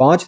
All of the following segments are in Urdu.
5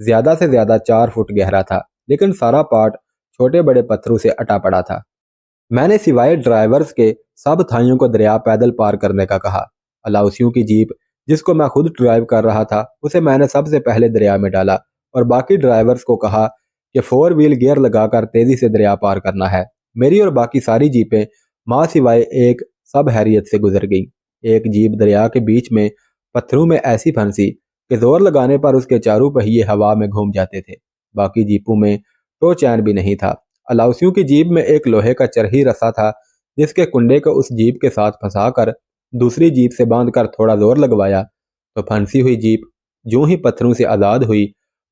زیادہ سے زیادہ 4 فٹ گہرا تھا، لیکن سارا پارٹ چھوٹے بڑے پتھروں سے اٹا پڑا تھا۔ میں نے سوائے ڈرائیورز کے سب تھائیوں کو دریا پیدل پار کرنے کا کہا۔ الاؤسیوں کی جیپ، جس کو میں خود ڈرائیو کر رہا تھا، اسے میں نے سب سے پہلے دریا میں ڈالا اور باقی ڈرائیورز کو کہا کہ 4 وہیل گیئر لگا کر تیزی سے دریا پار کرنا ہے۔ میری اور باقی ساری جیپیں ماں سوائے ایک سب ہیریت سے گزر گئیں۔ ایک جیپ دریا کے بیچ میں پتھروں میں ایسی پھنسی کہ زور لگانے پر اس کے چاروں پہیے ہوا میں گھوم جاتے تھے۔ باقی جیپوں میں تو چین بھی نہیں تھا۔ الاؤسیوں کی جیپ میں ایک لوہے کا چرہی رسا تھا، جس کے کنڈے کو اس جیپ کے ساتھ پھنسا کر دوسری جیپ سے باندھ کر تھوڑا زور لگوایا تو پھنسی ہوئی جیپ جوں ہی پتھروں سے آزاد ہوئی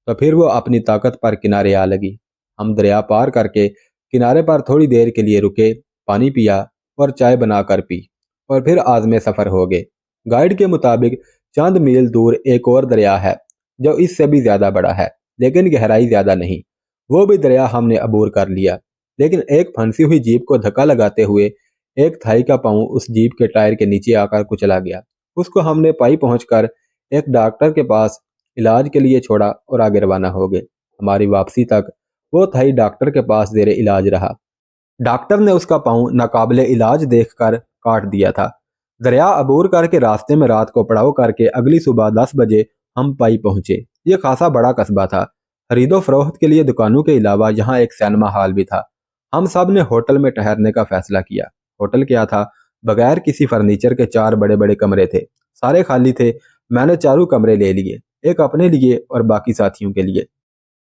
تو پھر وہ اپنی طاقت پر کنارے آ لگی۔ ہم دریا پار کر کے کنارے پر تھوڑی دیر کے لیے رکے، پانی پیا اور چائے بنا کر پی اور پھر عازم سفر ہو گئے۔ گائیڈ کے مطابق چند میل دور ایک اور دریا ہے جو اس سے بھی زیادہ بڑا ہے، لیکن گہرائی زیادہ نہیں۔ وہ بھی دریا ہم نے عبور کر لیا، لیکن ایک پھنسی ہوئی جیپ کو دھکا لگاتے ہوئے ایک تھائی کا پاؤں اس جیپ کے ٹائر کے نیچے آ کر کچلا گیا۔ اس کو ہم نے پائی پہنچ کر ایک ڈاکٹر کے پاس علاج کے لیے چھوڑا اور آگے روانہ ہو گئے۔ ہماری واپسی تک وہ تھائی ڈاکٹر کے پاس زیر علاج رہا۔ ڈاکٹر نے اس کا پاؤں ناقابل علاج دیکھ کر کاٹ دیا تھا۔ دریا عبور کر کے راستے میں رات کو پڑاؤ کر کے اگلی صبح 10 بجے ہم پائی پہنچے۔ یہ خاصا بڑا قصبہ تھا۔ خرید و فروخت کے لیے دکانوں کے علاوہ یہاں ایک سینما ہال بھی تھا۔ ہم سب نے ہوٹل میں ٹھہرنے کا فیصلہ کیا۔ ہوٹل کیا تھا؟ بغیر کسی فرنیچر کے 4 بڑے بڑے کمرے تھے، سارے خالی تھے۔ میں نے چاروں کمرے لے لیے، ایک اپنے لیے اور باقی ساتھیوں کے لیے۔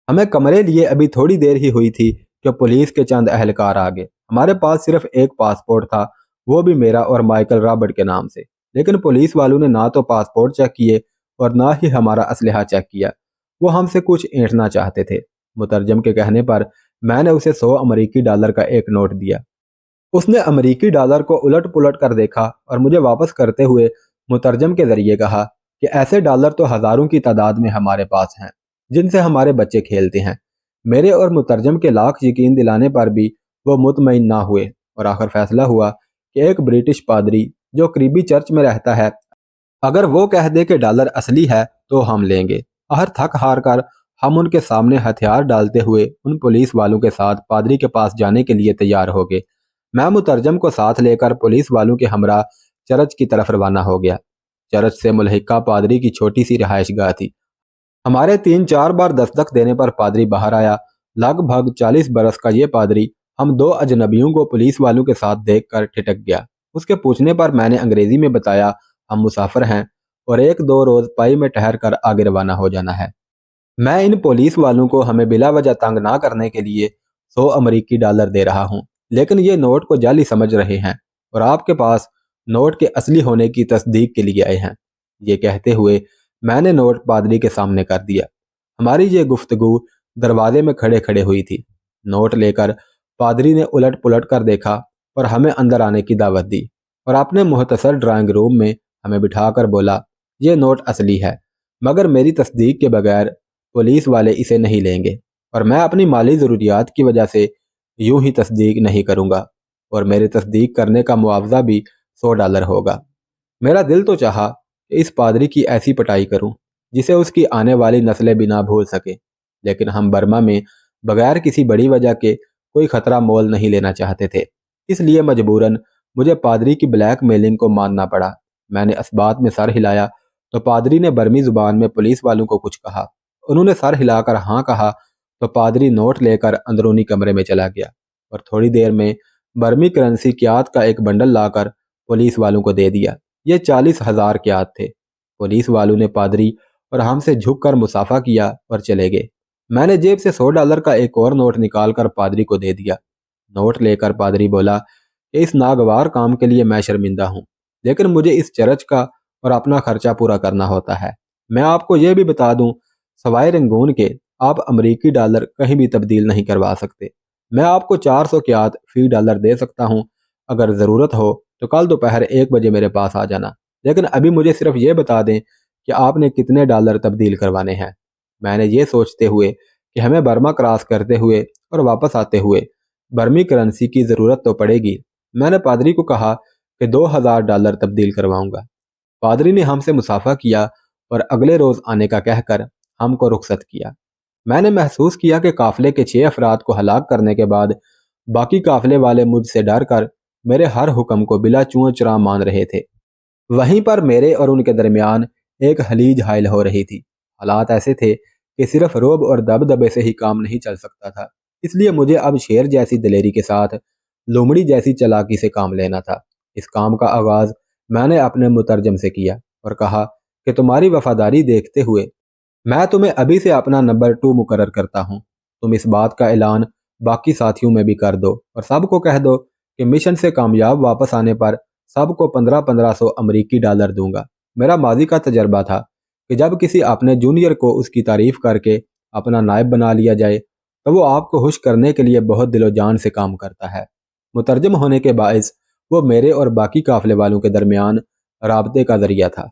ہمیں کمرے لیے ابھی تھوڑی دیر ہی ہوئی تھی کہ پولیس کے چند اہلکار آ گئے۔ ہمارے پاس صرف ایک پاسپورٹ تھا، وہ بھی میرا اور مائیکل رابرٹ کے نام سے، لیکن پولیس والوں نے نہ تو پاسپورٹ چیک کیے اور نہ ہی ہمارا اسلحہ چیک کیا۔ وہ ہم سے کچھ اینٹھنا چاہتے تھے۔ مترجم کے کہنے پر میں نے اسے 100 امریکی ڈالر کا ایک نوٹ دیا۔ اس نے امریکی ڈالر کو الٹ پلٹ کر دیکھا اور مجھے واپس کرتے ہوئے مترجم کے ذریعے کہا کہ ایسے ڈالر تو ہزاروں کی تعداد میں ہمارے پاس ہیں، جن سے ہمارے بچے کھیلتے ہیں۔ میرے اور مترجم کے لاکھ یقین دلانے پر بھی وہ مطمئن نہ ہوئے اور آخر فیصلہ ہوا کہ ایک برٹش پادری جو قریبی چرچ میں رہتا ہے، اگر وہ کہہ دے کہ ڈالر اصلی ہے تو ہم لیں گے۔ آخر تھک ہار کر ہم ان کے سامنے ہتھیار ڈالتے ہوئے ان پولیس والوں کے ساتھ پادری کے پاس جانے کے لیے تیار ہو گئے۔ میں مترجم کو ساتھ لے کر پولیس والوں کے ہمراہ چرچ کی طرف روانہ ہو گیا۔ چرچ سے ملحقہ پادری کی چھوٹی سی رہائش گاہ تھی۔ ہمارے 3-4 بار دستک دینے پر پادری باہر آیا۔ لگ بھگ 40 برس کا یہ پادری ہم 2 اجنبیوں کو پولیس والوں کے ساتھ دیکھ کر ٹھٹک گیا۔ اس کے پوچھنے پر میں نے انگریزی میں بتایا ہم مسافر ہیں اور 1-2 روز پائی میں ٹھہر کر آگے روانہ ہو جانا ہے۔ میں ان پولیس والوں کو ہمیں بلا وجہ تنگ نہ کرنے کے لیے 100 امریکی ڈالر دے رہا ہوں، لیکن یہ نوٹ کو جعلی سمجھ رہے ہیں اور آپ کے پاس نوٹ کے اصلی ہونے کی تصدیق کے لیے آئے ہیں۔ یہ کہتے ہوئے میں نے نوٹ پادری کے سامنے کر دیا۔ ہماری یہ گفتگو دروازے میں کھڑے کھڑے ہوئی تھی۔ نوٹ لے کر پادری نے الٹ پلٹ کر دیکھا اور ہمیں اندر آنے کی دعوت دی اور اپنے مختصر ڈرائنگ روم میں ہمیں بٹھا کر بولا یہ نوٹ اصلی ہے، مگر میری تصدیق کے بغیر پولیس والے اسے نہیں لیں گے اور میں اپنی مالی ضروریات کی وجہ سے یوں ہی تصدیق نہیں کروں گا اور میرے تصدیق کرنے کا معاوضہ بھی 100 ڈالر ہوگا۔ میرا دل تو چاہا کہ اس پادری کی ایسی پٹائی کروں جسے اس کی آنے والی نسلیں بھی نہ بھول سکے، لیکن ہم برما میں بغیر کسی بڑی وجہ کے کوئی خطرہ مول نہیں لینا چاہتے تھے، اس لیے مجبوراً مجھے پادری کی بلیک میلنگ کو ماننا پڑا۔ میں نے اسبات میں سر ہلایا تو پادری نے برمی زبان میں پولیس والوں کو کچھ کہا۔ انہوں نے سر ہلا کر ہاں کہا تو پادری نوٹ لے کر اندرونی کمرے میں چلا گیا اور تھوڑی دیر میں برمی کرنسی کیات کا ایک بنڈل لا کر پولیس والوں کو دے دیا۔ یہ 40,000 کیات تھے۔ پولیس والوں نے پادری اور ہم سے جھک کر مصافحہ کیا اور چلے گئے۔ میں نے جیب سے 100 ڈالر کا ایک اور نوٹ نکال کر پادری کو دے دیا۔ نوٹ لے کر پادری بولا کہ اس ناگوار کام کے لیے میں شرمندہ ہوں، لیکن مجھے اس چرچ کا اور اپنا خرچہ پورا کرنا ہوتا ہے۔ میں آپ کو یہ بھی بتا دوں سوائے رنگون کے آپ امریکی ڈالر کہیں بھی تبدیل نہیں کروا سکتے۔ میں آپ کو 400 کیات فی ڈالر دے سکتا ہوں، اگر ضرورت ہو تو کل دوپہر 1 بجے میرے پاس آ جانا، لیکن ابھی مجھے صرف یہ بتا دیں کہ آپ نے کتنے ڈالر تبدیل کروانے ہیں۔ میں نے یہ سوچتے ہوئے کہ ہمیں برما کراس کرتے ہوئے اور واپس آتے ہوئے برمی کرنسی کی ضرورت تو پڑے گی، میں نے پادری کو کہا کہ 2000 ڈالر تبدیل کرواؤں گا۔ پادری نے ہم سے مصافحہ کیا اور اگلے روز آنے کا کہہ کر ہم کو رخصت کیا۔ میں نے محسوس کیا کہ قافلے کے 6 افراد کو ہلاک کرنے کے بعد باقی قافلے والے مجھ سے ڈر کر میرے ہر حکم کو بلا چوں چراں مان رہے تھے۔ وہیں پر میرے اور ان کے درمیان ایک خلیج حائل ہو رہی تھی۔ حالات ایسے تھے کہ صرف رعب اور دبدبے سے ہی کام نہیں چل سکتا تھا، اس لیے مجھے اب شیر جیسی دلیری کے ساتھ لومڑی جیسی چلاکی سے کام لینا تھا۔ اس کام کا آغاز میں نے اپنے مترجم سے کیا اور کہا کہ تمہاری وفاداری دیکھتے ہوئے میں تمہیں ابھی سے اپنا نمبر 2 مقرر کرتا ہوں۔ تم اس بات کا اعلان باقی ساتھیوں میں بھی کر دو اور سب کو کہہ دو کہ مشن سے کامیاب واپس آنے پر سب کو 1500 امریکی ڈالر دوں گا۔ میرا ماضی کا تجربہ تھا کہ جب کسی اپنے جونیئر کو اس کی تعریف کر کے اپنا نائب بنا لیا جائے تو وہ آپ کو خوش کرنے کے لیے بہت دل و جان سے کام کرتا ہے۔ مترجم ہونے کے باعث وہ میرے اور باقی قافلے والوں کے درمیان رابطے کا ذریعہ تھا۔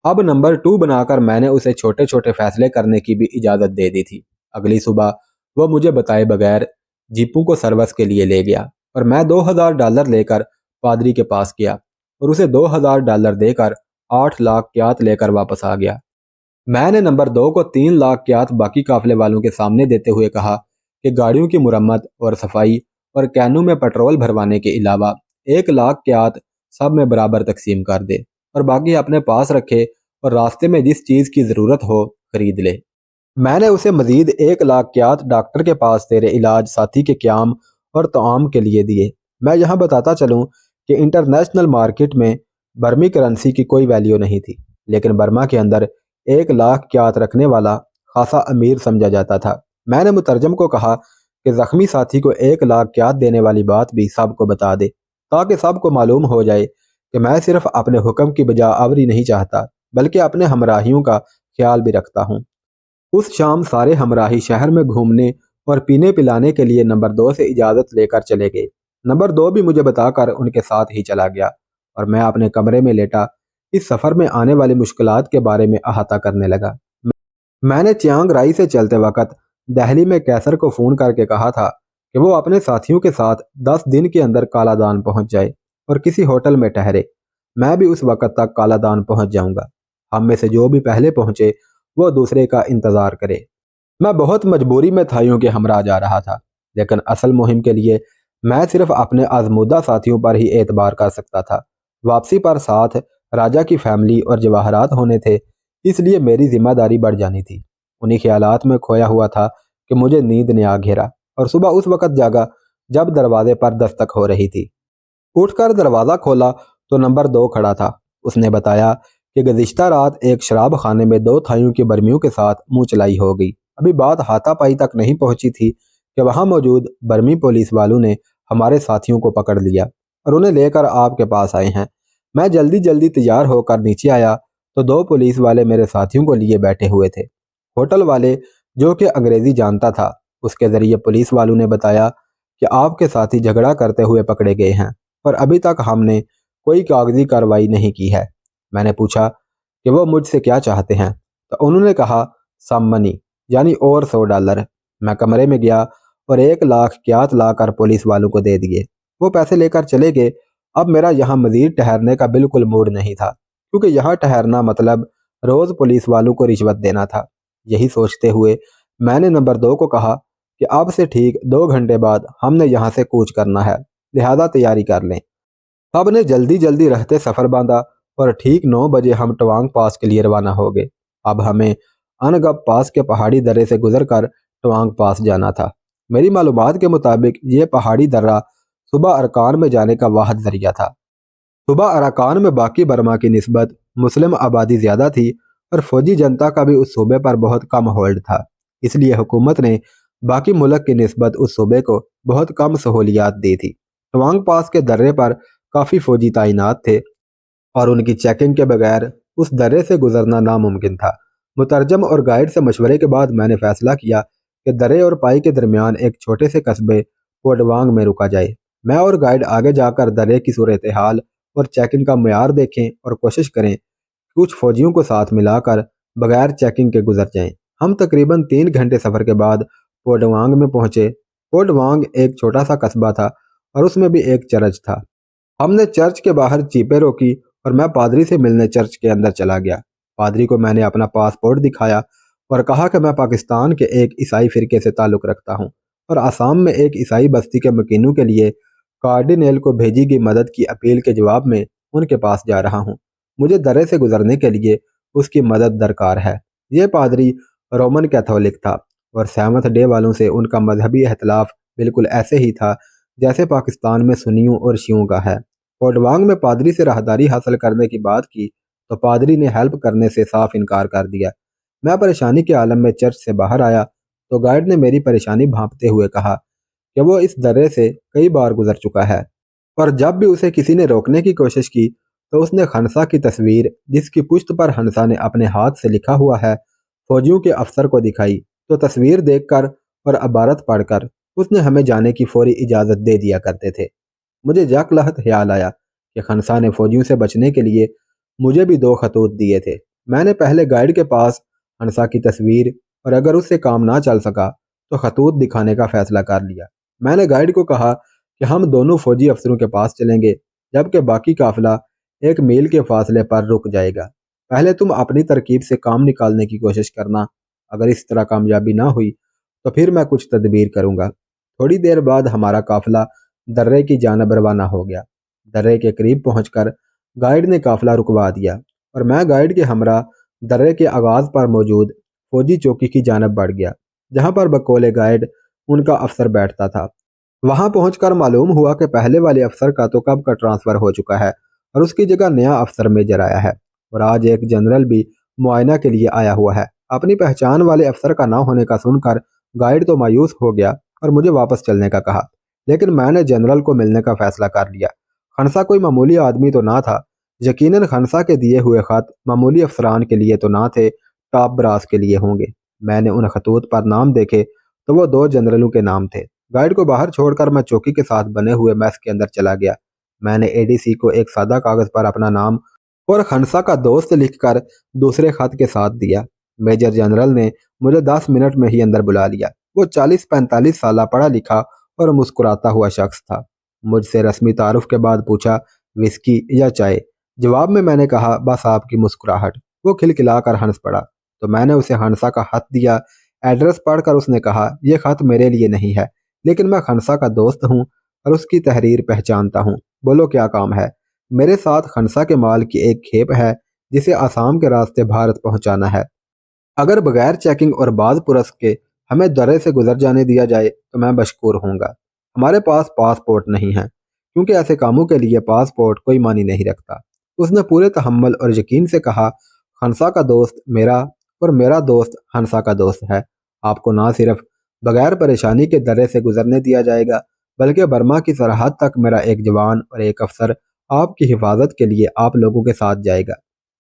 اب نمبر 2 بنا کر میں نے اسے چھوٹے چھوٹے فیصلے کرنے کی بھی اجازت دے دی تھی۔ اگلی صبح وہ مجھے بتائے بغیر جیپوں کو سروس کے لیے لے گیا اور میں 2000 ڈالر لے کر پادری کے پاس گیا اور اسے 2000 ڈالر دے کر 8 لاکھ کیات لے کر واپس آ گیا۔ میں نے نمبر 2 کو 3 لاکھ کیات باقی قافلے والوں کے سامنے دیتے ہوئے کہا کہ گاڑیوں کی مرمت اور صفائی اور کینوں میں پٹرول بھروانے کے علاوہ 1 لاکھ کیات سب میں برابر تقسیم کر دے اور باقی اپنے پاس رکھے اور راستے میں جس چیز کی ضرورت ہو خرید لے۔ میں نے اسے مزید 1 لاکھ کیات ڈاکٹر کے پاس تیرے علاج، ساتھی کے قیام اور طعام کے لیے دیے۔ میں یہاں بتاتا چلوں کہ انٹرنیشنل مارکیٹ میں برمی کرنسی کی کوئی ویلیو نہیں تھی، لیکن برما کے اندر 1 لاکھ کیات رکھنے والا خاصا امیر سمجھا جاتا تھا۔ میں نے مترجم کو کہا کہ زخمی ساتھی کو 1 لاکھ کیات دینے والی بات بھی سب کو بتا دے تاکہ سب کو معلوم ہو جائے کہ میں صرف اپنے حکم کی بجا آوری نہیں چاہتا بلکہ اپنے ہمراہیوں کا خیال بھی رکھتا ہوں۔ اس شام سارے ہمراہی شہر میں گھومنے اور پینے پلانے کے لیے نمبر 2 سے اجازت لے کر چلے گئے۔ نمبر 2 بھی مجھے بتا کر ان کے ساتھ ہی چلا گیا اور میں اپنے کمرے میں لیٹا اس سفر میں آنے والی مشکلات کے بارے میں احاطہ کرنے لگا۔ میں نے چیانگ رائی سے چلتے وقت دہلی میں کیسر کو فون کر کے کہا تھا کہ وہ اپنے ساتھیوں کے ساتھ 10 دن کے اندر کالا دان پہنچ جائے اور کسی ہوٹل میں ٹھہرے۔ میں بھی اس وقت تک کالا دان پہنچ جاؤں گا۔ ہم میں سے جو بھی پہلے پہنچے وہ دوسرے کا انتظار کرے۔ میں بہت مجبوری میں تھائیوں کے ہمراہ جا رہا تھا، لیکن اصل مہم کے لیے میں صرف اپنے آزمودہ ساتھیوں پر ہی اعتبار کر سکتا تھا۔ واپسی پر ساتھ راجہ کی فیملی اور جواہرات ہونے تھے، اس لیے میری ذمہ داری بڑھ جانی تھی۔ انہی خیالات میں کھویا ہوا تھا کہ مجھے نیند نے آ گھیرا اور صبح اس وقت جاگا جب دروازے پر دستک ہو رہی تھی۔ اٹھ کر دروازہ کھولا تو نمبر 2 کھڑا تھا۔ اس نے بتایا کہ گزشتہ رات ایک شراب خانے میں 2 تھائیوں کی برمیوں کے ساتھ منہ چلائی ہو گئی۔ ابھی بات ہاتھا پائی تک نہیں پہنچی تھی کہ وہاں موجود برمی پولیس والوں نے ہمارے ساتھیوں کو پکڑ لیا اور انہیں لے کر آپ کے پاس آئے ہیں۔ میں جلدی جلدی تیار ہو کر نیچے آیا تو 2 پولیس والے میرے ساتھیوں کو لیے بیٹھے ہوئے تھے۔ ہوٹل والے جو کہ انگریزی جانتا تھا، اس کے ذریعے پولیس والوں نے بتایا کہ آپ کے ساتھی جھگڑا کرتے ہوئے پکڑے گئے ہیں اور ابھی تک ہم نے کوئی کاغذی کارروائی نہیں کی ہے۔ میں نے پوچھا کہ وہ مجھ سے کیا چاہتے ہیں تو انہوں نے کہا سم منی، یعنی اور 100 ڈالر۔ میں کمرے میں گیا اور 1 لاکھ کیات لا کر پولیس والوں کو دے دیے۔ وہ پیسے لے کر چلے گئے۔ اب میرا یہاں مزید ٹھہرنے کا بالکل موڈ نہیں تھا، کیونکہ یہاں ٹھہرنا مطلب روز پولیس والوں کو رشوت دینا تھا۔ یہی سوچتے ہوئے میں نے نمبر 2 کو کہا کہ اب سے ٹھیک 2 گھنٹے بعد ہم نے یہاں سے کوچ کرنا ہے، لہذا تیاری کر لیں۔ سب نے جلدی جلدی رہتے سفر باندھا اور ٹھیک 9 بجے ہم ٹوانگ پاس کے لیے روانہ ہو گئے۔ اب ہمیں انگپ پاس کے پہاڑی درے سے گزر کر ٹوانگ پاس جانا تھا۔ میری معلومات کے مطابق یہ پہاڑی درہ صوبہ ارکان میں جانے کا واحد ذریعہ تھا۔ صوبہ ارکان میں باقی برما کی نسبت مسلم آبادی زیادہ تھی اور فوجی جنتا کا بھی اس صوبے پر بہت کم ہولڈ تھا، اس لیے حکومت نے باقی ملک کی نسبت اس صوبے کو بہت کم سہولیات دی تھی۔ ٹوانگ پاس کے درے پر کافی فوجی تعینات تھے اور ان کی چیکنگ کے بغیر اس درے سے گزرنا ناممکن تھا۔ مترجم اور گائیڈ سے مشورے کے بعد میں نے فیصلہ کیا کہ درے اور پائی کے درمیان ایک چھوٹے سے قصبے پوڈوانگ میں رکا جائے۔ میں اور گائیڈ آگے جا کر درے کی صورتحال اور چیکنگ کا معیار دیکھیں اور کوشش کریں کچھ فوجیوں کو ساتھ ملا کر بغیر چیکنگ کے گزر جائیں۔ ہم تقریباً 3 گھنٹے سفر کے بعد پوڈوانگ میں پہنچے۔ پوڈوانگ ایک چھوٹا سا قصبہ تھا اور اس میں بھی ایک چرچ تھا۔ ہم نے چرچ کے باہر جیپیں روکی اور میں پادری سے ملنے چرچ کے اندر چلا گیا۔ پادری کو میں نے اپنا پاسپورٹ دکھایا اور کہا کہ میں پاکستان کے ایک عیسائی فرقے سے تعلق رکھتا ہوں اور آسام میں ایک عیسائی بستی کے مکینوں کے لیے کارڈینل کو بھیجی گئی مدد کی اپیل کے جواب میں ان کے پاس جا رہا ہوں۔ مجھے درے سے گزرنے کے لیے اس کی مدد درکار ہے۔ یہ پادری رومن کیتھولک تھا اور سیونتھ ڈے والوں سے ان کا مذہبی اختلاف بالکل ایسے ہی تھا جیسے پاکستان میں سنیوں اور شیعوں کا ہے۔ کوڈوانگ میں پادری سے راہداری حاصل کرنے کی بات کی تو پادری نے ہیلپ کرنے سے صاف انکار کر دیا۔ میں پریشانی کے عالم میں چرچ سے باہر آیا تو گائیڈ نے میری پریشانی بھانپتے ہوئے کہا کہ وہ اس درے سے کئی بار گزر چکا ہے اور جب بھی اسے کسی نے روکنے کی کوشش کی تو اس نے خنسا کی تصویر جس کی پشت پر ہنسا نے اپنے ہاتھ سے لکھا ہوا ہے فوجیوں کے افسر کو دکھائی تو تصویر دیکھ کر اور عبارت پڑھ کر اس نے ہمیں جانے کی فوری اجازت دے دیا کرتے تھے۔ مجھے یک لحظت خیال آیا کہ خنسا نے فوجیوں سے بچنے کے لیے مجھے بھی 2 خطوط دیے تھے۔ میں نے پہلے گائیڈ کے پاس خنسا کی تصویر اور اگر اس سے کام نہ چل سکا تو خطوط دکھانے کا فیصلہ کر لیا۔ میں نے گائیڈ کو کہا کہ ہم دونوں فوجی افسروں کے پاس چلیں گے جبکہ باقی قافلہ 1 میل کے فاصلے پر رک جائے گا۔ پہلے تم اپنی ترکیب سے کام نکالنے کی کوشش کرنا، اگر اس طرح کامیابی نہ ہوئی تو پھر میں کچھ تدبیر کروں گا۔ تھوڑی دیر بعد ہمارا قافلہ درے کی جانب روانہ ہو گیا۔ درے کے قریب پہنچ کر گائیڈ نے قافلہ رکوا دیا اور میں گائیڈ کے ہمراہ درے کے آغاز پر موجود فوجی چوکی کی جانب بڑھ گیا جہاں پر بقول گائیڈ ان کا افسر بیٹھتا تھا۔ وہاں پہنچ کر معلوم ہوا کہ پہلے والے افسر کا تو کب کا ٹرانسفر ہو چکا ہے اور اس کی جگہ نیا افسر میجر آیا ہے اور آج ایک جنرل بھی معائنہ کے لیے آیا ہوا ہے۔ اپنی پہچان والے افسر کا نہ ہونے کا سن کر گائیڈ تو مایوس ہو گیا اور مجھے واپس چلنے کا کہا، لیکن میں نے جنرل کو ملنے کا فیصلہ کر لیا۔ خنسا کوئی معمولی آدمی تو نہ تھا، یقیناً خنسا کے دیے ہوئے خط معمولی افسران کے لیے تو نہ تھے، ٹاپ براس کے لیے ہوں گے۔ میں نے ان خطوط پر نام دیکھے تو وہ 2 جنرلوں کے نام تھے۔ گائیڈ کو باہر چھوڑ کر میں چوکی کے ساتھ بنے ہوئے میس کے اندر چلا گیا۔ میں نے اے ڈی سی کو ایک سادہ کاغذ پر اپنا نام اور خنسا کا دوست لکھ کر دوسرے خط کے ساتھ دیا۔ میجر جنرل نے مجھے 10 منٹ میں ہی اندر بلا لیا۔ وہ 40-45 سالہ پڑھا لکھا اور مسکراتا ہوا شخص تھا۔ مجھ سے رسمی تعارف کے بعد پوچھا وسکی یا چائے؟ جواب میں نے کہا بس آپ کی مسکراہٹ۔ وہ کھلکھلا کر ہنس پڑا تو میں نے اسے خنسا کا خط دیا۔ ایڈریس پڑھ کر اس نے کہا یہ خط میرے لیے نہیں ہے لیکن میں خنسا کا دوست ہوں اور اس کی تحریر پہچانتا ہوں، بولو کیا کام ہے؟ میرے ساتھ خنسا کے مال کی ایک کھیپ ہے جسے آسام کے راستے بھارت پہنچانا ہے۔ اگر بغیر چیکنگ اور بعض پرس کے ہمیں درے سے گزر جانے دیا جائے تو میں مشکور ہوں گا۔ ہمارے پاس پاسپورٹ نہیں ہے کیونکہ ایسے کاموں کے لیے پاسپورٹ کوئی معنی نہیں رکھتا۔ اس نے پورے تحمل اور یقین سے کہا خنسا کا دوست میرا اور میرا دوست خنسا کا دوست ہے۔ آپ کو نہ صرف بغیر پریشانی کے درے سے گزرنے دیا جائے گا بلکہ برما کی سرحد تک میرا ایک جوان اور ایک افسر آپ کی حفاظت کے لیے آپ لوگوں کے ساتھ جائے گا۔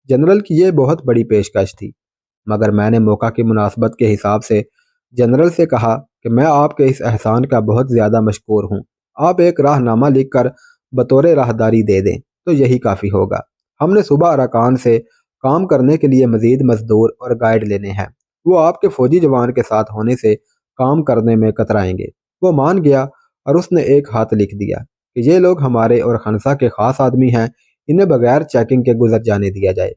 جنرل کی یہ بہت بڑی پیشکش تھی مگر میں نے موقع کی مناسبت کے حساب سے جنرل سے کہا کہ میں آپ کے اس احسان کا بہت زیادہ مشکور ہوں۔ آپ ایک راہ نامہ لکھ کر بطور راہداری دے دیں تو یہی کافی ہوگا۔ ہم نے صوبہ اراکان سے کام کرنے کے لیے مزید مزدور اور گائیڈ لینے ہیں۔ وہ آپ کے فوجی جوان کے ساتھ ہونے سے کام کرنے میں کترائیں گے۔ وہ مان گیا اور اس نے ایک ہاتھ لکھ دیا کہ یہ لوگ ہمارے اور خنسا کے خاص آدمی ہیں، انہیں بغیر چیکنگ کے گزر جانے دیا جائے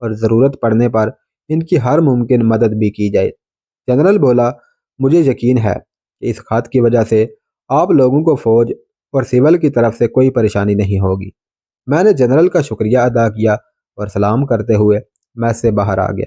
اور ضرورت پڑنے پر ان کی ہر ممکن مدد بھی کی جائے۔ جنرل بولا مجھے یقین ہے کہ اس خط کی وجہ سے آپ لوگوں کو فوج اور سول کی طرف سے کوئی پریشانی نہیں ہوگی۔ میں نے جنرل کا شکریہ ادا کیا اور سلام کرتے ہوئے میس سے باہر آ گیا۔